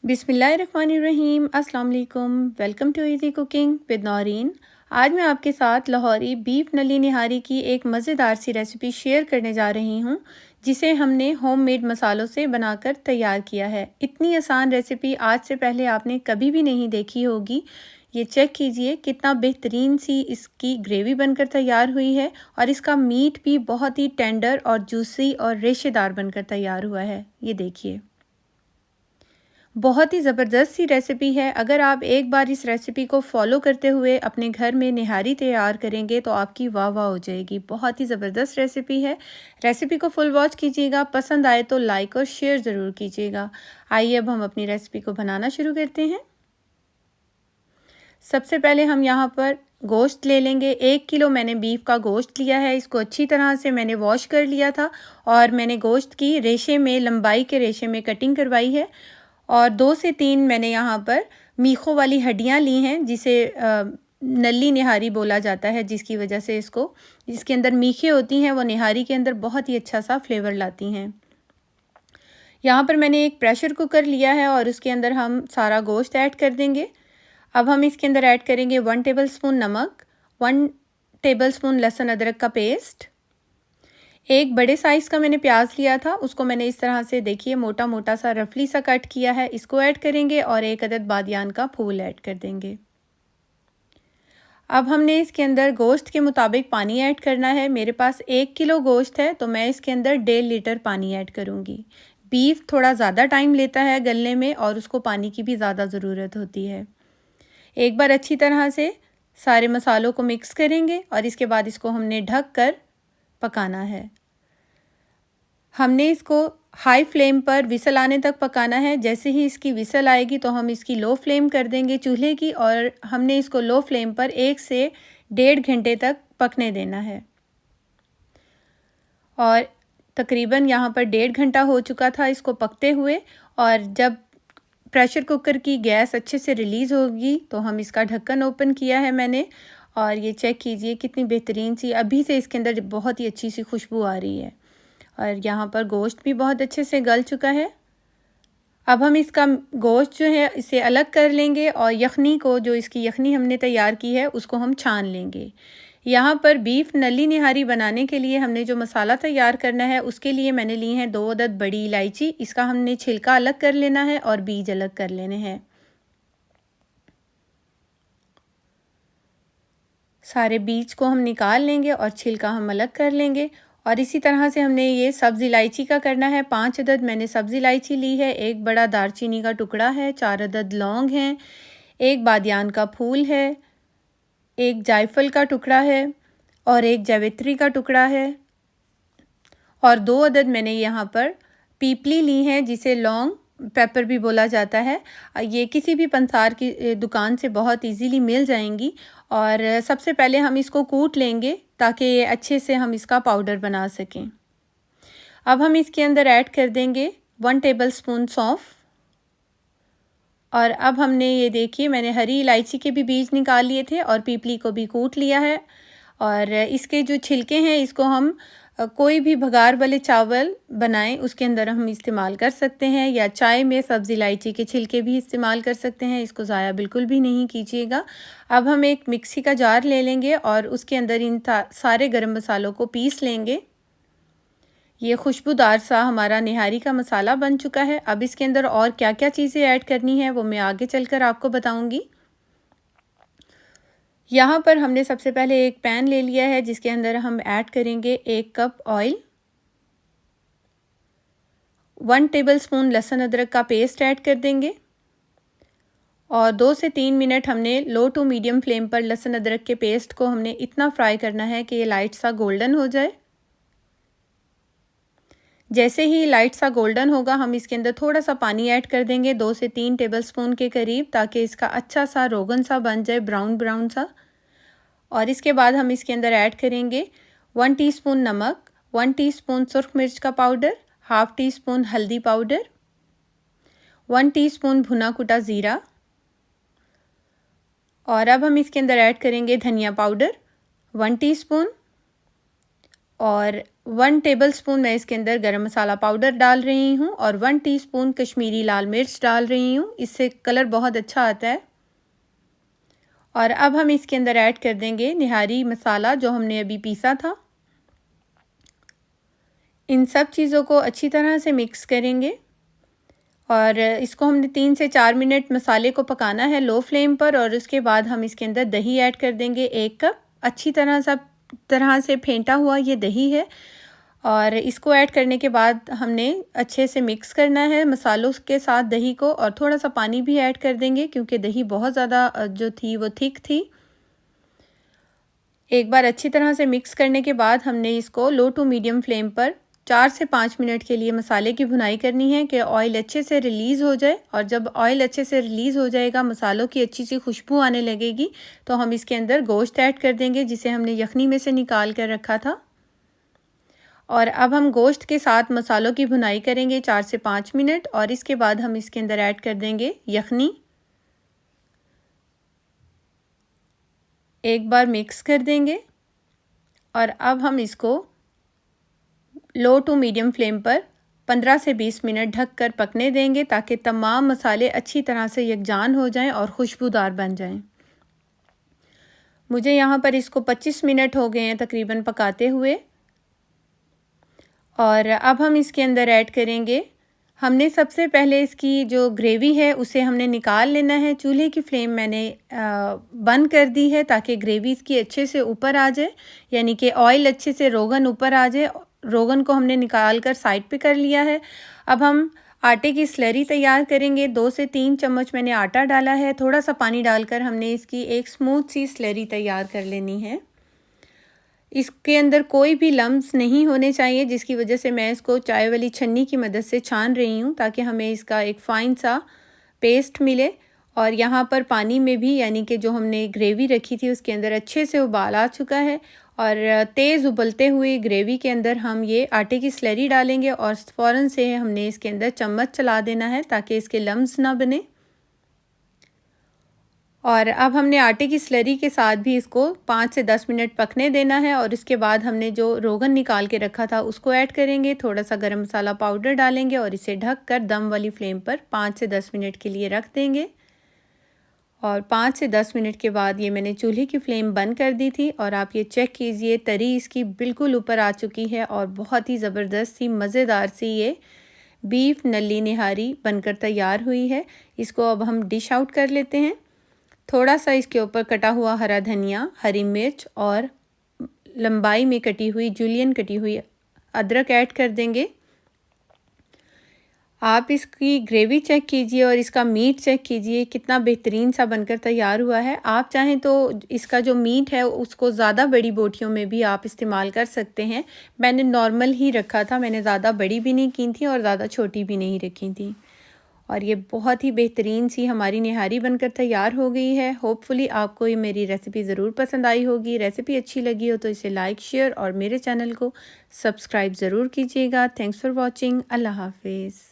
बिस्मिल्लाहिर्रहमानिर्रहीम। अस्सलाम वालेकुम। Welcome to easy cooking with Noreen. आज मैं आपके साथ लाहौरी बीफ नली निहारी की एक मज़ेदार सी रेसिपी शेयर करने जा रही हूँ, जिसे हमने होममेड मसालों से बनाकर तैयार किया है। इतनी आसान रेसिपी आज से पहले आपने कभी भी नहीं देखी होगी। ये चेक कीजिए कितना बेहतरीन सी इसकी ग्रेवी बनकर तैयार हुई है और इसका मीट भी बहुत ही टेंडर और जूसी और रेशेदार बनकर तैयार हुआ है। ये देखिए, बहुत ही ज़बरदस्त सी रेसिपी है। अगर आप एक बार इस रेसिपी को फॉलो करते हुए अपने घर में निहारी तैयार करेंगे तो आपकी वाह वाह हो जाएगी। बहुत ही ज़बरदस्त रेसिपी है। रेसिपी को फुल वॉच कीजिएगा। पसंद आए तो लाइक और शेयर ज़रूर कीजिएगा। आइए अब हम अपनी रेसिपी को बनाना शुरू करते हैं। सबसे पहले हम यहाँ पर गोश्त ले लेंगे। 1 किलो मैंने बीफ का गोश्त लिया है। इसको अच्छी तरह से मैंने वॉश कर लिया था और मैंने गोश्त की रेशे में, लंबाई के रेशे में कटिंग करवाई है। और 2 से 3 मैंने यहाँ पर मीखों वाली हड्डियाँ ली हैं, जिसे नली निहारी बोला जाता है, जिसकी वजह से इसके अंदर मीखें होती हैं, वो निहारी के अंदर बहुत ही अच्छा सा फ्लेवर लाती हैं। यहाँ पर मैंने एक प्रेशर कुकर लिया है और उसके अंदर हम सारा गोश्त ऐड कर देंगे। अब हम इसके अंदर ऐड करेंगे 1 टेबलस्पून नमक, 1 टेबलस्पून लहसुन अदरक का पेस्ट। एक बड़े साइज़ का मैंने प्याज लिया था, उसको मैंने इस तरह से देखिए मोटा मोटा सा रफली सा कट किया है। इसको ऐड करेंगे और 1 अदद बादियान का फूल ऐड कर देंगे। अब हमने इसके अंदर गोश्त के मुताबिक पानी ऐड करना है। मेरे पास 1 किलो गोश्त है तो मैं इसके अंदर 1.5 लीटर पानी ऐड करूँगी। बीफ थोड़ा ज़्यादा टाइम लेता है गलने में और उसको पानी की भी ज़्यादा ज़रूरत होती है। एक बार अच्छी तरह से सारे मसालों को मिक्स करेंगे और इसके बाद इसको हमने ढक कर पकाना है। हमने इसको हाई फ्लेम पर विसल आने तक पकाना है। जैसे ही इसकी विसल आएगी तो हम इसकी लो फ्लेम कर देंगे चूल्हे की और हमने इसको लो फ्लेम पर 1 से 1.5 घंटे तक पकने देना है। और तकरीबन यहाँ पर 1.5 घंटा हो चुका था इसको पकते हुए। और जब प्रेशर कुकर की गैस अच्छे से रिलीज़ होगी तो हम इसका ढक्कन ओपन किया है मैंने, और ये चेक कीजिए कितनी बेहतरीन सी अभी से इसके अंदर बहुत ही अच्छी सी खुशबू आ रही है। और यहाँ पर गोश्त भी बहुत अच्छे से गल चुका है। अब हम इसका गोश्त जो है इसे अलग कर लेंगे और यखनी को, जो इसकी यखनी हमने तैयार की है, उसको हम छान लेंगे। यहाँ पर बीफ नली निहारी बनाने के लिए हमने जो मसाला तैयार करना है उसके लिए मैंने ली हैं 2 अदद बड़ी इलायची। इसका हमने छिलका अलग कर लेना है और बीज अलग कर लेने हैं। सारे बीज को हम निकाल लेंगे और छिलका हम अलग कर लेंगे। और इसी तरह से हमने ये सब्ज़ इलायची का करना है। 5 अदद मैंने सब्ज़ इलायची ली है, 1 बड़ा दालचीनी का टुकड़ा है, 4 अदद लौंग हैं, 1 बादियान का फूल है, 1 जायफल का टुकड़ा है और 1 जावित्री का टुकड़ा है। और 2 अदद मैंने यहाँ पर पीपली ली है, जिसे लौंग पेपर भी बोला जाता है। ये किसी भी पंसार की दुकान से बहुत इजीली मिल जाएंगी। और सबसे पहले हम इसको कूट लेंगे ताकि अच्छे से हम इसका पाउडर बना सकें। अब हम इसके अंदर ऐड कर देंगे 1 टेबलस्पून सौंफ। और अब हमने ये देखिए, मैंने हरी इलायची के भी बीज निकाल लिए थे और पीपली को भी कूट लिया है। और इसके जो छिलके हैं इसको हम कोई भी भगार वाले चावल बनाएं उसके अंदर हम इस्तेमाल कर सकते हैं, या चाय में सब्ज़ इलायची के छिलके भी इस्तेमाल कर सकते हैं। इसको ज़ाया बिल्कुल भी नहीं कीजिएगा। अब हम एक मिक्सी का जार ले लेंगे और उसके अंदर इन सारे गरम मसालों को पीस लेंगे। ये खुशबूदार सा हमारा निहारी का मसाला बन चुका है। अब इसके अंदर और क्या क्या चीज़ें ऐड करनी है वो मैं आगे चलकर आपको बताऊंगी। यहाँ पर हमने सबसे पहले एक पैन ले लिया है, जिसके अंदर हम ऐड करेंगे 1 कप ऑयल, 1 टेबलस्पून लहसुन अदरक का पेस्ट ऐड कर देंगे और 2 से 3 मिनट हमने लो टू मीडियम फ्लेम पर लहसुन अदरक के पेस्ट को हमने इतना फ्राई करना है कि ये लाइट सा गोल्डन हो जाए। जैसे ही लाइट सा गोल्डन होगा हम इसके अंदर थोड़ा सा पानी ऐड कर देंगे, 2 से 3 टेबलस्पून के करीब, ताकि इसका अच्छा सा रोगन सा बन जाए, ब्राउन ब्राउन सा। और इसके बाद हम इसके अंदर ऐड करेंगे 1 टीस्पून नमक, 1 टीस्पून सुर्ख मिर्च का पाउडर, हाफ टी स्पून हल्दी पाउडर, 1 टीस्पून भुना कुटा ज़ीरा। और अब हम इसके अंदर ऐड करेंगे धनिया पाउडर 1 टीस्पून और 1 टेबलस्पून मैं इसके अंदर गरम मसाला पाउडर डाल रही हूँ और 1 टीस्पून कश्मीरी लाल मिर्च डाल रही हूँ। इससे कलर बहुत अच्छा आता है। और अब हम इसके अंदर ऐड कर देंगे निहारी मसाला जो हमने अभी पीसा था। इन सब चीज़ों को अच्छी तरह से मिक्स करेंगे और इसको हमने 3 से 4 मिनट मसाले को पकाना है लो फ्लेम पर। और उसके बाद हम इसके अंदर दही ऐड कर देंगे 1 कप। अच्छी तरह से फेंटा हुआ ये दही है और इसको ऐड करने के बाद हमने अच्छे से मिक्स करना है मसालों के साथ दही को। और थोड़ा सा पानी भी ऐड कर देंगे क्योंकि दही बहुत ज़्यादा जो थी वो थिक थी। एक बार अच्छी तरह से मिक्स करने के बाद हमने इसको लो टू मीडियम फ्लेम पर 4 से 5 मिनट के लिए मसाले की भुनाई करनी है कि ऑयल अच्छे से रिलीज़ हो जाए। और जब ऑयल अच्छे से रिलीज़ हो जाएगा, मसालों की अच्छी सी खुशबू आने लगेगी, तो हम इसके अंदर गोश्त ऐड कर देंगे जिसे हमने यखनी में से निकाल कर रखा था। और अब हम गोश्त के साथ मसालों की भुनाई करेंगे 4 से 5 मिनट और इसके बाद हम इसके अंदर ऐड कर देंगे यखनी। एक बार मिक्स कर देंगे और अब हम इसको लो टू मीडियम फ्लेम पर 15 से 20 मिनट ढककर पकने देंगे ताकि तमाम मसाले अच्छी तरह से यकजान हो जाएं और खुशबूदार बन जाएं। मुझे यहाँ पर इसको 25 मिनट हो गए हैं तकरीबन पकाते हुए। और अब हम इसके अंदर ऐड करेंगे, हमने सबसे पहले इसकी जो ग्रेवी है उसे हमने निकाल लेना है। चूल्हे की फ्लेम मैंने बंद कर दी है ताकि ग्रेवी इसकी अच्छे से ऊपर आ जाए, यानी कि ऑयल अच्छे से रोगन ऊपर आ जाए। रोगन को हमने निकाल कर साइड पे कर लिया है। अब हम आटे की स्लरी तैयार करेंगे। 2 से 3 चम्मच मैंने आटा डाला है। थोड़ा सा पानी डालकर हमने इसकी एक स्मूथ सी स्लरी तैयार कर लेनी है। इसके अंदर कोई भी लम्स नहीं होने चाहिए, जिसकी वजह से मैं इसको चाय वाली छन्नी की मदद से छान रही हूँ ताकि हमें इसका एक फ़ाइन सा पेस्ट मिले। और यहाँ पर पानी में भी, यानी कि जो हमने ग्रेवी रखी थी उसके अंदर अच्छे से उबाल आ चुका है। और तेज़ उबलते हुए ग्रेवी के अंदर हम ये आटे की स्लरी डालेंगे और फ़ौरन से हमने इसके अंदर चम्मच चला देना है ताकि इसके लम्स ना बने। और अब हमने आटे की स्लरी के साथ भी इसको 5 से 10 मिनट पकने देना है। और इसके बाद हमने जो रोगन निकाल के रखा था उसको ऐड करेंगे। थोड़ा सा गरम मसाला पाउडर डालेंगे और इसे ढक कर दम वाली फ्लेम पर 5 से 10 मिनट के लिए रख देंगे। और 5 से 10 मिनट के बाद ये मैंने चूल्हे की फ्लेम बंद कर दी थी और आप ये चेक कीजिए, तरी इसकी बिल्कुल ऊपर आ चुकी है और बहुत ही ज़बरदस्त सी मज़ेदार सी ये बीफ नली निहारी बनकर तैयार हुई है। इसको अब हम डिश आउट कर लेते हैं। थोड़ा सा इसके ऊपर कटा हुआ हरा धनिया, हरी मिर्च और लंबाई में कटी हुई जुलियन कटी हुई अदरक ऐड कर देंगे। आप इसकी ग्रेवी चेक कीजिए और इसका मीट चेक कीजिए, कितना बेहतरीन सा बनकर तैयार हुआ है। आप चाहें तो इसका जो मीट है उसको ज़्यादा बड़ी बोटियों में भी आप इस्तेमाल कर सकते हैं। मैंने नॉर्मल ही रखा था, मैंने ज़्यादा बड़ी भी नहीं की थी और ज़्यादा छोटी भी नहीं रखी थी। और ये बहुत ही बेहतरीन सी हमारी निहारी बनकर तैयार हो गई है। होपफुली आपको ये मेरी रेसिपी ज़रूर पसंद आई होगी। रेसिपी अच्छी लगी हो तो इसे लाइक, शेयर और मेरे चैनल को सब्सक्राइब ज़रूर कीजिएगा। Thanks for watching. अल्लाह हाफिज़।